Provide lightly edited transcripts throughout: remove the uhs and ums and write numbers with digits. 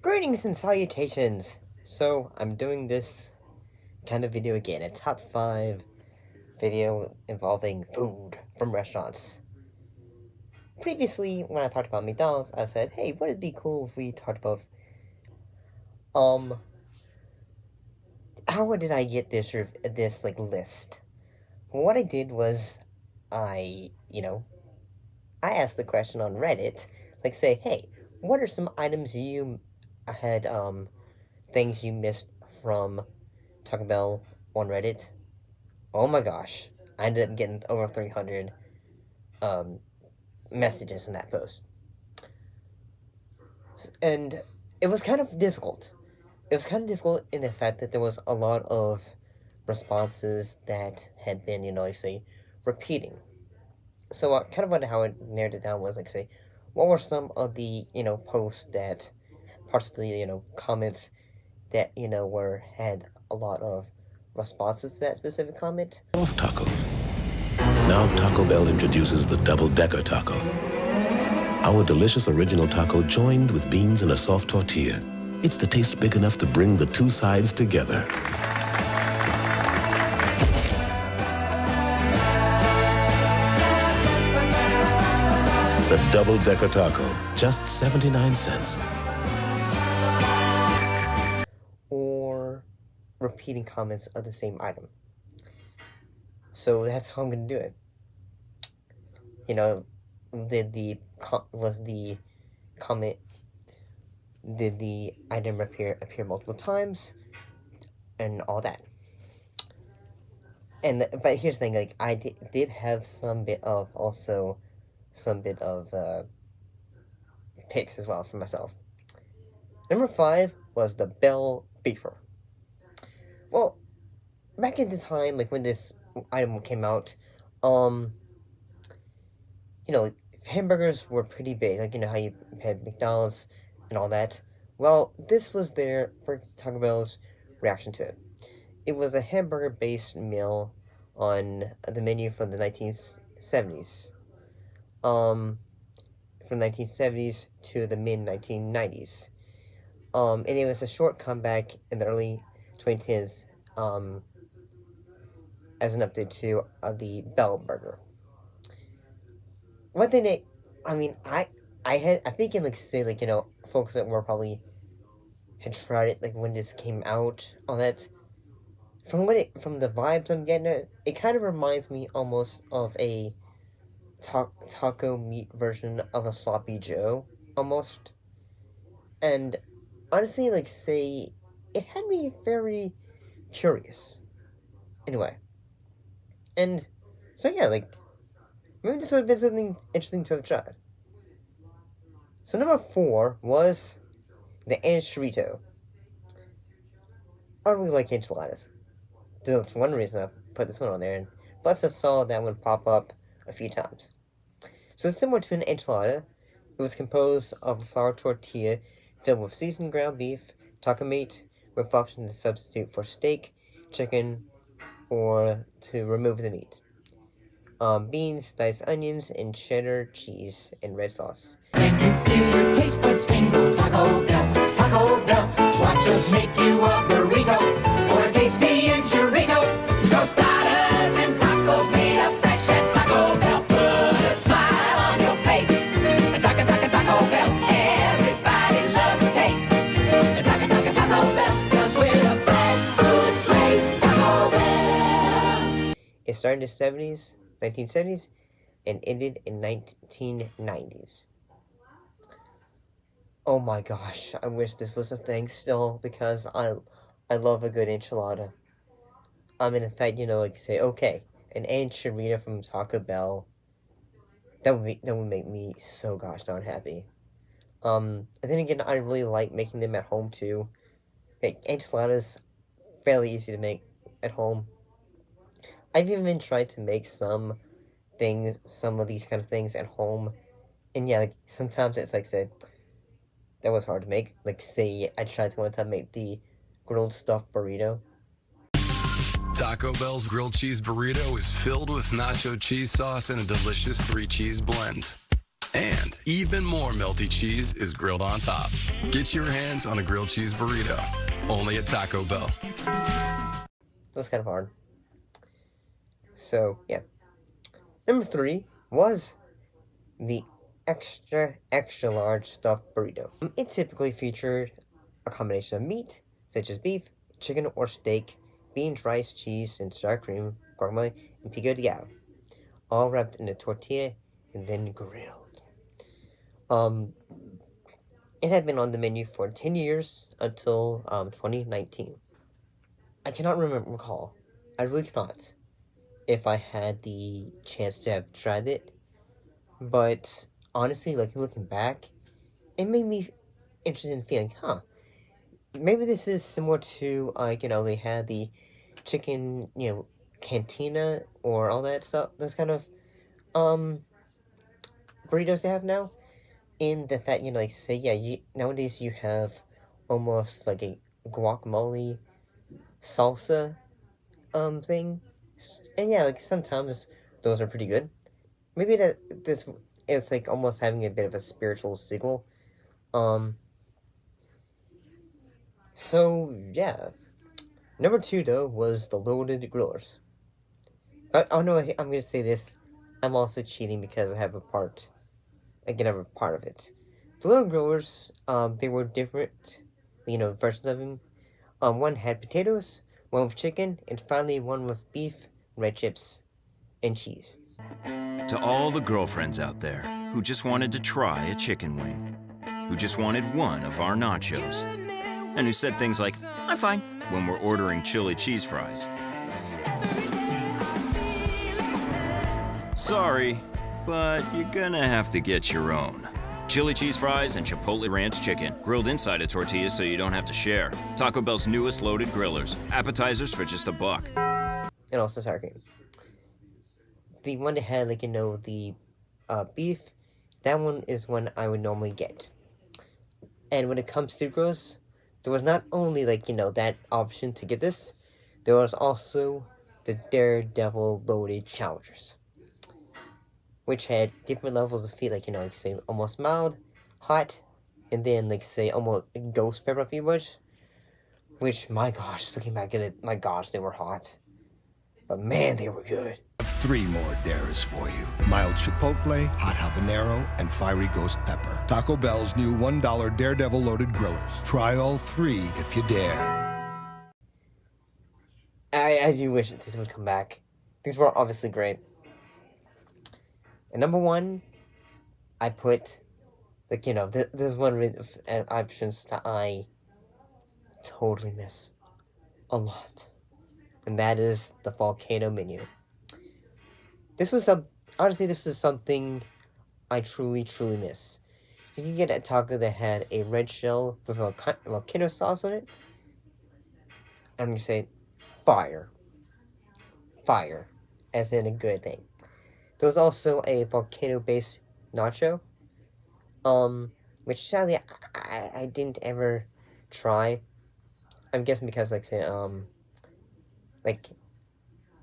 Greetings and salutations! So, I'm doing this kind of video again, a top 5 video involving food from restaurants. Previously, when I talked about McDonald's, I said, hey, wouldn't it be cool if we talked about, how did I get this list? Well, what I did was, I asked the question on Reddit, say, hey, what are some items you had, things you missed from Taco Bell on Reddit? Oh my gosh, I ended up getting over 300 messages in that post. And it was kind of difficult. It was kind of difficult in the fact that there was a lot of responses that had been, repeating. So how I narrowed it down was, what were some of the, posts that, parts of the, comments that, had a lot of responses to that specific comment. Off tacos. Now Taco Bell introduces the double-decker taco. Our delicious original taco joined with beans and a soft tortilla. It's the taste big enough to bring the two sides together. The double-decker taco, just 79 cents. Or repeating comments of the same item. So that's how I'm gonna do it. Did the item appear multiple times, and all that. But here's the thing, I did have some bit of picks as well for myself. Number 5 was the Bell Beefer. Well, back in the time, when this item came out, hamburgers were pretty big, how you had McDonald's and all that. Well, this was there for Taco Bell's reaction to it. It was a hamburger-based meal on the menu from the 1970s. From the 1970s to the mid-1990s. And it was a short comeback in the early 2010s, as an update to the Bell Burger. One thing I think folks that were probably had tried it when this came out, all that. From the vibes I'm getting, it kind of reminds me almost of a taco meat version of a Sloppy Joe, almost. And honestly, it had me very curious. Anyway. And so yeah, maybe this would have been something interesting to have tried. So number 4 was the Enchilito. I don't really like enchiladas. That's one reason I put this one on there, and plus I saw that one pop up a few times. So similar to an enchilada, it was composed of a flour tortilla filled with seasoned ground beef, taco meat, with options to substitute for steak, chicken, or to remove the meat. Beans, diced onions, and cheddar cheese and red sauce. When you feel your taste buds tingle, Taco Bell, Taco Bell, watch us make you a burrito or a tasty enchilito. Tostadas and tacos made up fresh at Taco Bell. Put a smile on your face. Taco Bell, everybody loves the taste. Taco Bell, 'cause we're a fresh food place. Taco Bell. It started in the 1970s, and ended in 1990s. Oh my gosh, I wish this was a thing still, because I love a good enchilada. In fact, say, okay, an enchilada from Taco Bell, that would make me so gosh darn happy. And then again, I really like making them at home too. Enchiladas, fairly easy to make at home. I've even tried to make some of these kind of things at home, and yeah, sometimes it's say, that was hard to make. Say I tried to one time make the grilled stuffed burrito. Taco Bell's grilled cheese burrito is filled with nacho cheese sauce and a delicious 3-cheese blend. And even more melty cheese is grilled on top. Get your hands on a grilled cheese burrito, only at Taco Bell. That's kind of hard. So, yeah. Number 3 was the extra large stuffed burrito. It typically featured a combination of meat, such as beef, chicken, or steak, beans, rice, cheese, and sour cream, guacamole, and pico de gallo, all wrapped in a tortilla and then grilled. It had been on the menu for 10 years until 2019. I cannot recall. I really cannot. If I had the chance to have tried it, but honestly, like looking back, it made me interested in feeling, maybe this is similar to they had the chicken, cantina or all that stuff, those kind of burritos they have now. In the fact, nowadays you have almost like a guacamole salsa thing, and yeah, like sometimes those are pretty good. Maybe it's like almost having a bit of a spiritual sequel. So yeah, number 2 though was the loaded grillers. But oh no, I'm gonna say this. I'm also cheating because I have a part. I can have a part of it. The loaded grillers, they were different, versions of them. One had potatoes, one with chicken, and finally one with beef, red chips, and cheese. To all the girlfriends out there who just wanted to try a chicken wing, who just wanted one of our nachos, and who said things like, "I'm fine," when we're ordering chili cheese fries. Sorry, but you're gonna have to get your own. Chili cheese fries and Chipotle ranch chicken, grilled inside a tortilla so you don't have to share. Taco Bell's newest loaded grillers. Appetizers for just $1. And also sour cream. The one that had, the beef, that one is one I would normally get. And when it comes to grills, there was not only, that option to get this, there was also the Daredevil loaded challengers, which had different levels of heat, say, almost mild, hot, and then, say, almost ghost pepper feverish, which, my gosh, looking back at it, my gosh, they were hot. But man, they were good. 3 more dares for you. Mild chipotle, hot habanero, and fiery ghost pepper. Taco Bell's new $1 Daredevil loaded grillers. Try all 3 if you dare. I do wish that this would come back. These were obviously great. And number 1, I put, this one with options that I totally miss a lot. And that is the volcanoe menu. This was honestly, this is something I truly miss. You can get a taco that had a red shell with a volcano sauce on it. I'm gonna say fire, as in a good thing. There was also a volcano-based nacho, which sadly I didn't ever try. I'm guessing because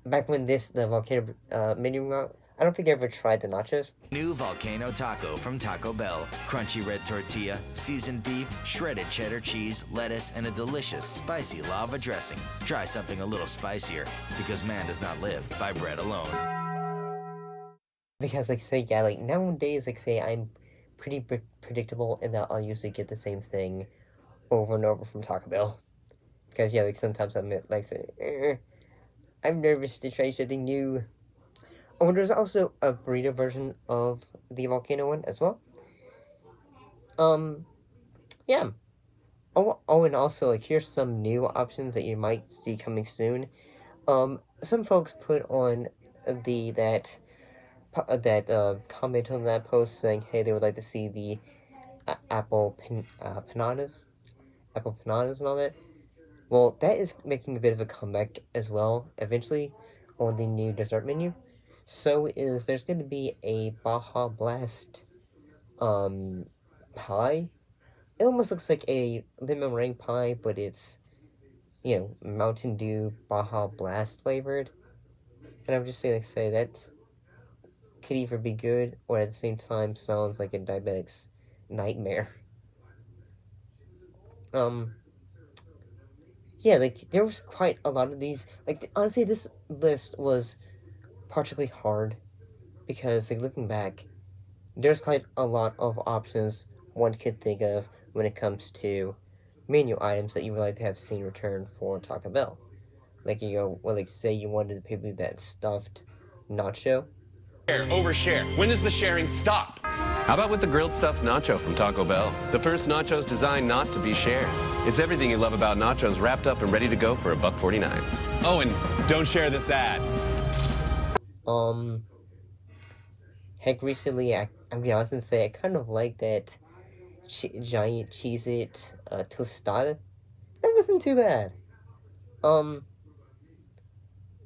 back when the volcano menu, I don't think I ever tried the nachos. New volcano taco from Taco Bell. Crunchy red tortilla, seasoned beef, shredded cheddar cheese, lettuce, and a delicious spicy lava dressing. Try something a little spicier, because man does not live by bread alone. Because nowadays, I'm pretty predictable in that I'll usually get the same thing over and over from Taco Bell. Because sometimes I'm I'm nervous to try something new. Oh, and there's also a burrito version of the volcano one as well. Yeah. Oh, and also, here's some new options that you might see coming soon. Some folks put on that comment on that post saying, hey, they would like to see the apple panadas and all that. Well, that is making a bit of a comeback as well, eventually, on the new dessert menu. There's going to be a Baja Blast, pie. It almost looks like a lemon meringue pie, but it's, Mountain Dew Baja Blast flavored. And I'm just saying, that's could either be good or at the same time sounds like a diabetic's nightmare. Yeah, like, there was quite a lot of these. Like, honestly, this list was particularly hard because, like, looking back, there's quite a lot of options one could think of when it comes to menu items that you would like to have seen returned for Taco Bell. Like, well, like, say you wanted to pay that stuffed nacho. Overshare. When does the sharing stop? How about with the grilled stuffed nacho from Taco Bell? The first nachos designed not to be shared. It's everything you love about nachos wrapped up and ready to go for $1.49. Oh, and don't share this ad. Heck, recently, I'm gonna be honest and say I kind of like that giant Cheez-It tostada. That wasn't too bad.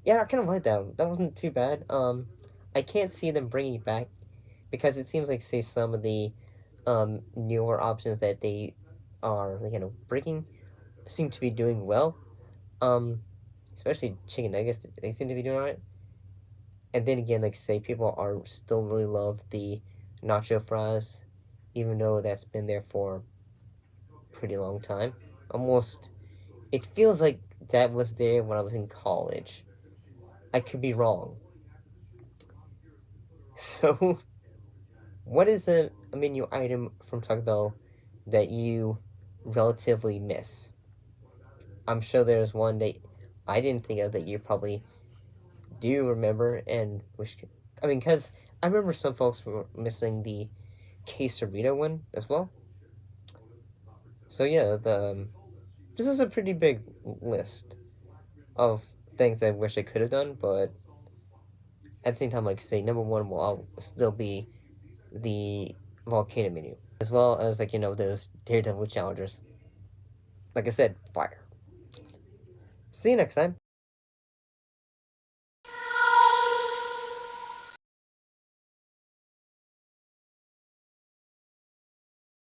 Yeah, I kind of like that. That wasn't too bad. I can't see them bringing it back because it seems like, say, some of the newer options that they are, bringing seem to be doing well. Especially chicken nuggets, they seem to be doing alright. And then again, like, say, people are still really love the nacho fries, even though that's been there for a pretty long time. Almost, it feels like that was there when I was in college. I could be wrong. So, what is a menu item from Taco Bell that you relatively miss? I'm sure there's one that I didn't think of that you probably do remember and wish. Because I remember some folks were missing the quesarito one as well. So yeah, this is a pretty big list of things I wish I could have done, but at the same time, like, say, number one will still be the volcano menu, as well as, like, those Daredevil challengers. Like I said, fire. See you next time.